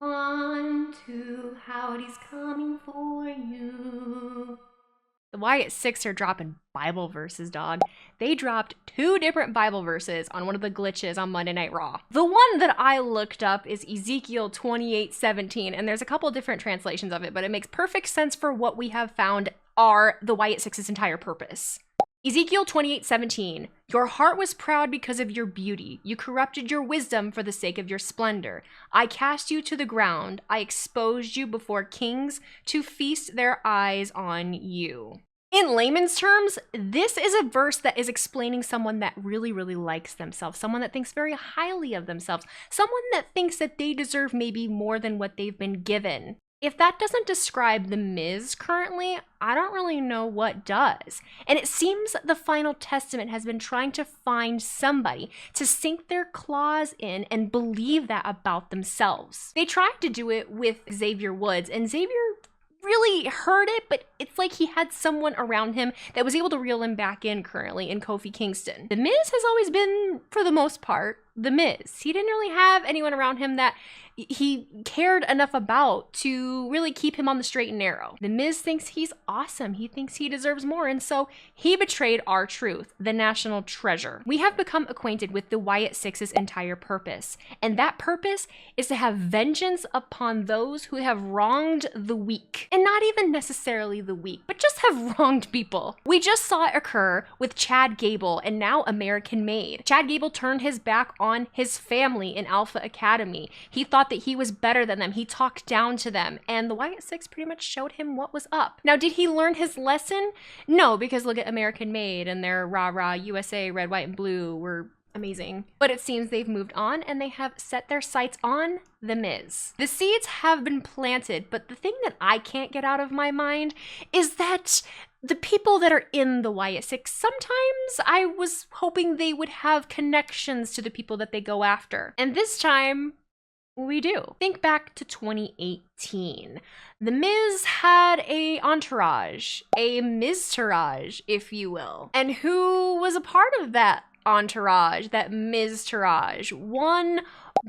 1, 2, Howdy's coming for you. The Wyatt Sicks are dropping Bible verses, dog. They dropped 2 different Bible verses on one of the glitches on Monday Night Raw. The one that I looked up is Ezekiel 28:17, and there's a couple different translations of it, but it makes perfect sense for what we have found are the Wyatt Sicks' entire purpose. Ezekiel 28:17, your heart was proud because of your beauty. You corrupted your wisdom for the sake of your splendor. I cast you to the ground. I exposed you before kings to feast their eyes on you. In layman's terms, this is a verse that is explaining someone that really, really likes themselves, someone that thinks very highly of themselves, someone that thinks that they deserve maybe more than what they've been given. If that doesn't describe The Miz currently, I don't really know what does. And it seems the Final Testament has been trying to find somebody to sink their claws in and believe that about themselves. They tried to do it with Xavier Woods, and Xavier really heard it, but it's like he had someone around him that was able to reel him back in currently in Kofi Kingston. The Miz has always been, for the most part, The Miz. He didn't really have anyone around him that he cared enough about to really keep him on the straight and narrow. The Miz thinks he's awesome. He thinks he deserves more, and so he betrayed R-Truth, the national treasure. We have become acquainted with the Wyatt Sicks' entire purpose, and that purpose is to have vengeance upon those who have wronged the weak. And not even necessarily the weak, but just have wronged people. We just saw it occur with Chad Gable and now American Made. Chad Gable turned his back on his family in Alpha Academy. He thought that he was better than them. He talked down to them, and the Wyatt Sicks pretty much showed him what was up. Now, did he learn his lesson? No, because look at American Made and their rah-rah USA, red, white, and blue were amazing. But it seems they've moved on and they have set their sights on The Miz. The seeds have been planted, but the thing that I can't get out of my mind is that the people that are in the Wyatt Sicks, sometimes I was hoping they would have connections to the people that they go after. And this time, we do. Think back to 2018. The Miz had a entourage, a Miz-tourage, if you will. And who was a part of that entourage, that Miz-tourage? One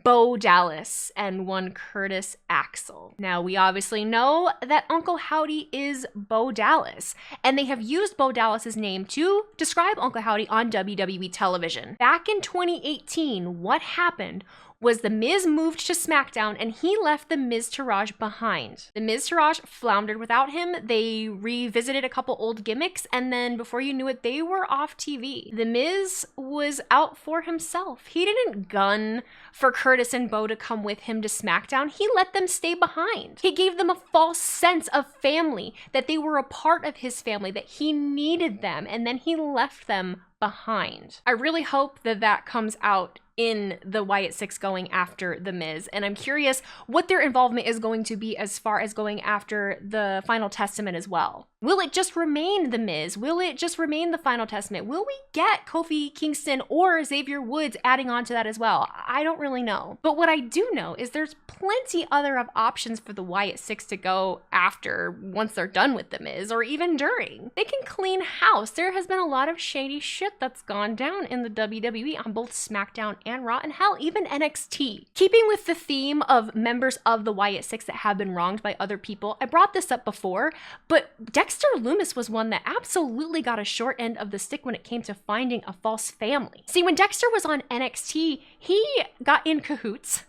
Bo Dallas and one Curtis Axel. Now, we obviously know that Uncle Howdy is Bo Dallas, and they have used Bo Dallas's name to describe Uncle Howdy on WWE television. Back in 2018, what happened was The Miz moved to SmackDown and he left the Miz-tourage behind. The Miz-tourage floundered without him. They revisited a couple old gimmicks, and then before you knew it, they were off TV. The Miz was out for himself. He didn't gun for Curtis and Bo to come with him to SmackDown. He let them stay behind. He gave them a false sense of family, that they were a part of his family, that he needed them, and then he left them behind. I really hope that that comes out in the Wyatt Sicks going after The Miz, and I'm curious what their involvement is going to be as far as going after the Final Testament as well. Will it just remain The Miz? Will it just remain the Final Testament? Will we get Kofi Kingston or Xavier Woods adding on to that as well? I don't really know. But what I do know is there's plenty other of options for the Wyatt Sicks to go after once they're done with The Miz, or even during. They can clean house. There has been a lot of shady shit that's gone down in the WWE on both SmackDown and Raw, and hell, even NXT. Keeping with the theme of members of the Wyatt Sicks that have been wronged by other people, I brought this up before, but Dexter Lumis was one that absolutely got a short end of the stick when it came to finding a false family. See, when Dexter was on NXT, he got in cahoots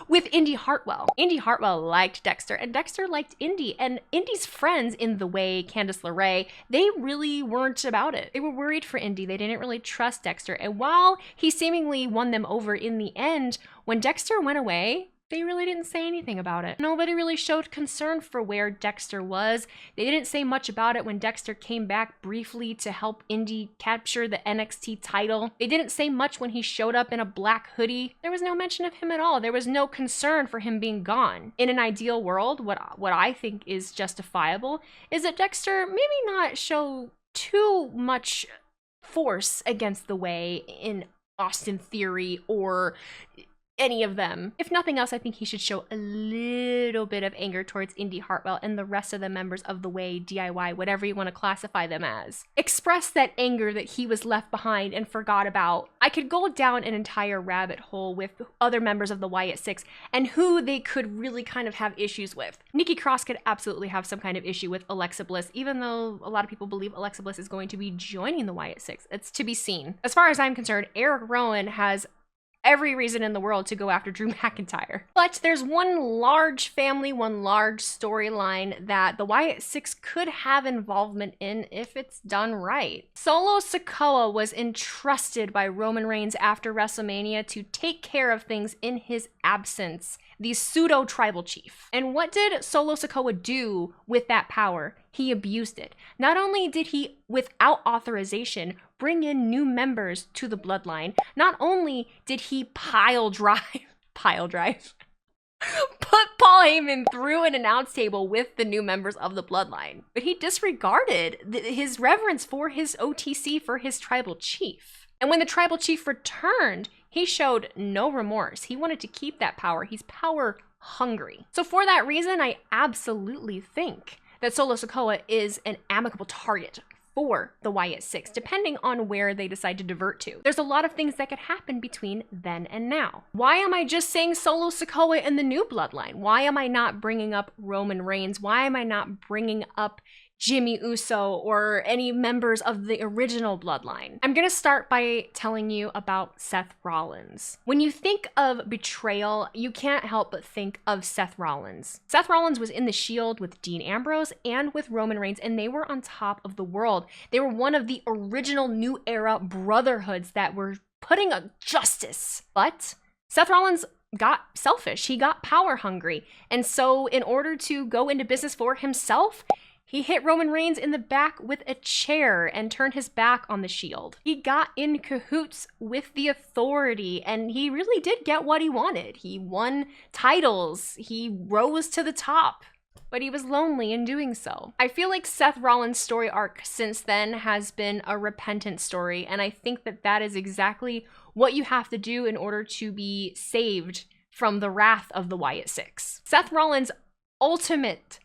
with Indy Hartwell. Indy Hartwell liked Dexter, and Dexter liked Indy, and Indy's friends in The Way, Candice LeRae, they really weren't about it. They were worried for Indy. They didn't really trust Dexter, and while he seemingly won them over in the end, when Dexter went away, they really didn't say anything about it. Nobody really showed concern for where Dexter was. They didn't say much about it when Dexter came back briefly to help Indy capture the NXT title. They didn't say much when he showed up in a black hoodie. There was no mention of him at all. There was no concern for him being gone. In an ideal world, what I think is justifiable is that Dexter maybe not show too much force against The Way in Austin Theory or any of them. If nothing else, I think he should show a little bit of anger towards Indy Hartwell and the rest of the members of the Way, DIY, whatever you want to classify them as. Express that anger that he was left behind and forgot about. I could go down an entire rabbit hole with other members of the Wyatt Sicks and who they could really kind of have issues with. Nikki Cross could absolutely have some kind of issue with Alexa Bliss, even though a lot of people believe Alexa Bliss is going to be joining the Wyatt Sicks. It's to be seen. As far as I'm concerned, Eric Rowan has every reason in the world to go after Drew McIntyre. But there's one large family, one large storyline that the Wyatt Sicks could have involvement in if it's done right. Solo Sikoa was entrusted by Roman Reigns after WrestleMania to take care of things in his absence, the pseudo-tribal chief. And what did Solo Sikoa do with that power? He abused it. Not only did he, without authorization, bring in new members to the Bloodline, not only did he pile drive, put Paul Heyman through an announce table with the new members of the Bloodline, but he disregarded his reverence for his OTC, for his tribal chief. And when the tribal chief returned, he showed no remorse. He wanted to keep that power. He's power hungry. So for that reason, I absolutely think that Solo Sikoa is an amicable target for the Wyatt Sicks, depending on where they decide to divert to. There's a lot of things that could happen between then and now. Why am I just saying Solo Sikoa in the new Bloodline? Why am I not bringing up Roman Reigns? Why am I not bringing up Jimmy Uso or any members of the original Bloodline? I'm gonna start by telling you about Seth Rollins. When you think of betrayal, you can't help but think of Seth Rollins. Seth Rollins was in the Shield with Dean Ambrose and with Roman Reigns, and they were on top of the world. They were one of the original New Era brotherhoods that were putting up justice. But Seth Rollins got selfish. He got power hungry. And so in order to go into business for himself, he hit Roman Reigns in the back with a chair and turned his back on the Shield. He got in cahoots with the Authority, and he really did get what he wanted. He won titles. He rose to the top, but he was lonely in doing so. I feel like Seth Rollins' story arc since then has been a repentant story, and I think that that is exactly what you have to do in order to be saved from the wrath of the Wyatt Sicks. Seth Rollins' ultimate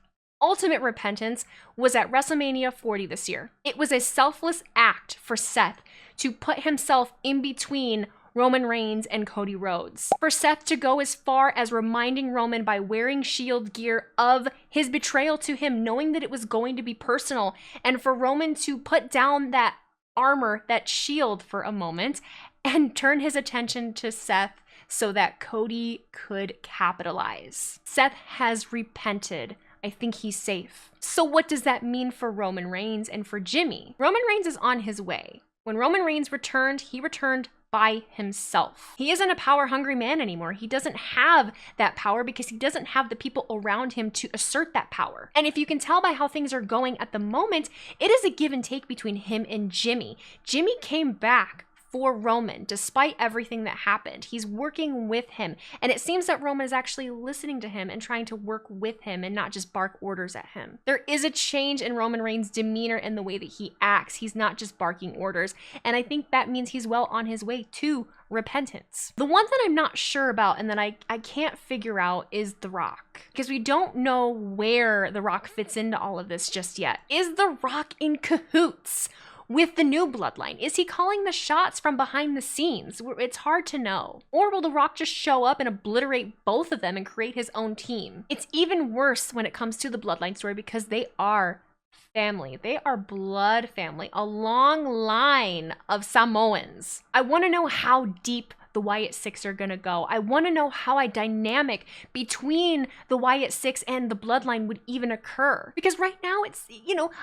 repentance was at WrestleMania 40 this year. It was a selfless act for Seth to put himself in between Roman Reigns and Cody Rhodes. For Seth to go as far as reminding Roman by wearing Shield gear of his betrayal to him, knowing that it was going to be personal, and for Roman to put down that armor, that shield for a moment, and turn his attention to Seth so that Cody could capitalize. Seth has repented. I think he's safe. So what does that mean for Roman Reigns and for Jimmy? Roman Reigns is on his way. When Roman Reigns returned, he returned by himself. He isn't a power-hungry man anymore. He doesn't have that power because he doesn't have the people around him to assert that power. And if you can tell by how things are going at the moment, it is a give and take between him and Jimmy. Jimmy came back for Roman, despite everything that happened. He's working with him, and it seems that Roman is actually listening to him and trying to work with him and not just bark orders at him. There is a change in Roman Reigns' demeanor and the way that he acts. He's not just barking orders, and I think that means he's well on his way to repentance. The one that I'm not sure about and that I can't figure out is The Rock, because we don't know where The Rock fits into all of this just yet. Is The Rock in cahoots with the new Bloodline? Is he calling the shots from behind the scenes? It's hard to know. Or will The Rock just show up and obliterate both of them and create his own team? It's even worse when it comes to the Bloodline story because they are family. They are blood family, a long line of Samoans. I want to know how deep the Wyatt Sicks are gonna go. I want to know how a dynamic between the Wyatt Sicks and the Bloodline would even occur. Because right now it's,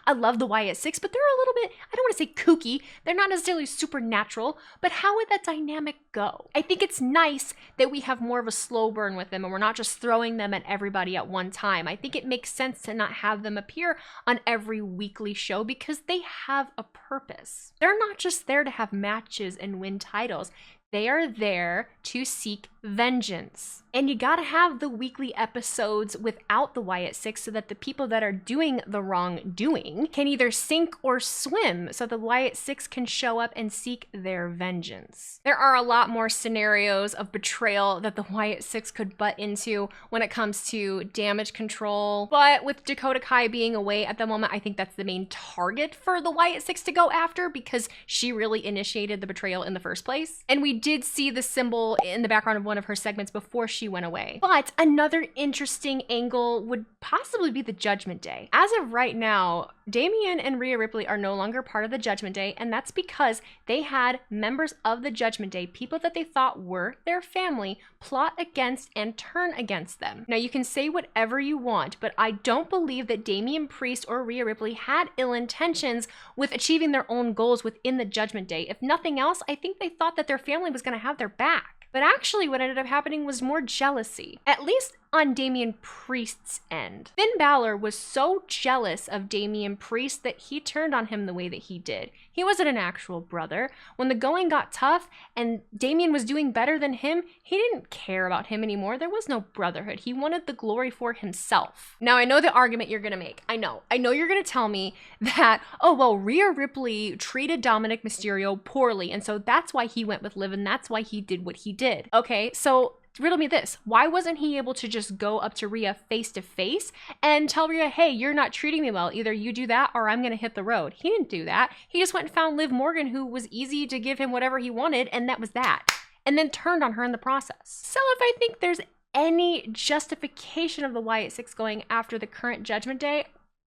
I love the Wyatt Sicks, but they're a little bit, I don't want to say kooky. They're not necessarily supernatural, but how would that dynamic go? I think it's nice that we have more of a slow burn with them and we're not just throwing them at everybody at one time. I think it makes sense to not have them appear on every weekly show because they have a purpose. They're not just there to have matches and win titles. They are there to seek vengeance. And you gotta have the weekly episodes without the Wyatt Sicks so that the people that are doing the wrongdoing can either sink or swim, so the Wyatt Sicks can show up and seek their vengeance. There are a lot more scenarios of betrayal that the Wyatt Sicks could butt into when it comes to damage control, but with Dakota Kai being away at the moment, I think that's the main target for the Wyatt Sicks to go after because she really initiated the betrayal in the first place. And we did see the symbol in the background of one of her segments before she went away. But another interesting angle would possibly be the Judgment Day. As of right now, Damian and Rhea Ripley are no longer part of the Judgment Day, and that's because they had members of the Judgment Day, people that they thought were their family, plot against and turn against them. Now, you can say whatever you want, but I don't believe that Damian Priest or Rhea Ripley had ill intentions with achieving their own goals within the Judgment Day. If nothing else, I think they thought that their family was going to have their back. But actually what ended up happening was more jealousy, at least on Damian Priest's end. Finn Balor was so jealous of Damian Priest that he turned on him the way that he did. He wasn't an actual brother. When the going got tough and Damian was doing better than him, he didn't care about him anymore. There was no brotherhood. He wanted the glory for himself. Now, I know the argument you're gonna make. I know you're gonna tell me that, oh, well, Rhea Ripley treated Dominic Mysterio poorly, and so that's why he went with Liv, and that's why he did what he did. Okay, so riddle me this. Why wasn't he able to just go up to Rhea face to face and tell Rhea, hey, you're not treating me well. Either you do that or I'm going to hit the road. He didn't do that. He just went and found Liv Morgan, who was easy to give him whatever he wanted, and that was that. And then turned on her in the process. So if I think there's any justification of the Wyatt Sicks going after the current Judgment Day,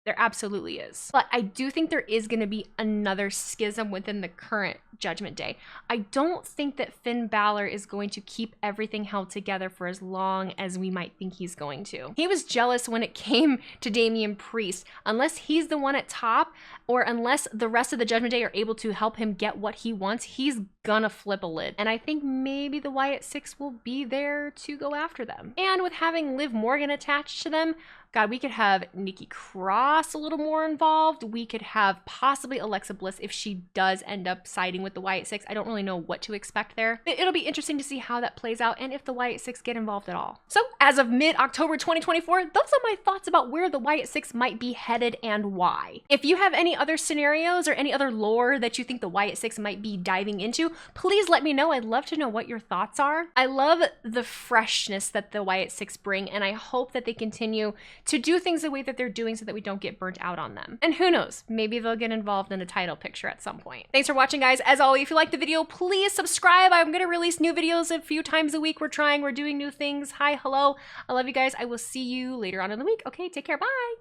there absolutely is. But I do think there is going to be another schism within the current Judgment Day. I don't think that Finn Balor is going to keep everything held together for as long as we might think he's going to. He was jealous when it came to Damian Priest. Unless he's the one at top, or unless the rest of the Judgment Day are able to help him get what he wants, he's gonna flip a lid. And I think maybe the Wyatt Sicks will be there to go after them. And with having Liv Morgan attached to them, God, we could have Nikki Cross a little more involved. We could have possibly Alexa Bliss if she does end up siding with the Wyatt Sicks. I don't really know what to expect there. It'll be interesting to see how that plays out and if the Wyatt Sicks get involved at all. So as of mid-October 2024, those are my thoughts about where the Wyatt Sicks might be headed and why. If you have any other scenarios or any other lore that you think the Wyatt Sicks might be diving into, please let me know. I'd love to know what your thoughts are. I love the freshness that the Wyatt Sicks bring, and I hope that they continue to do things the way that they're doing so that we don't get burnt out on them. And who knows, maybe they'll get involved in a title picture at some point. Thanks for watching, guys. As always, if you liked the video, please subscribe. I'm gonna release new videos a few times a week. We're doing new things. Hi, hello. I love you guys. I will see you later on in the week. Okay, take care, bye.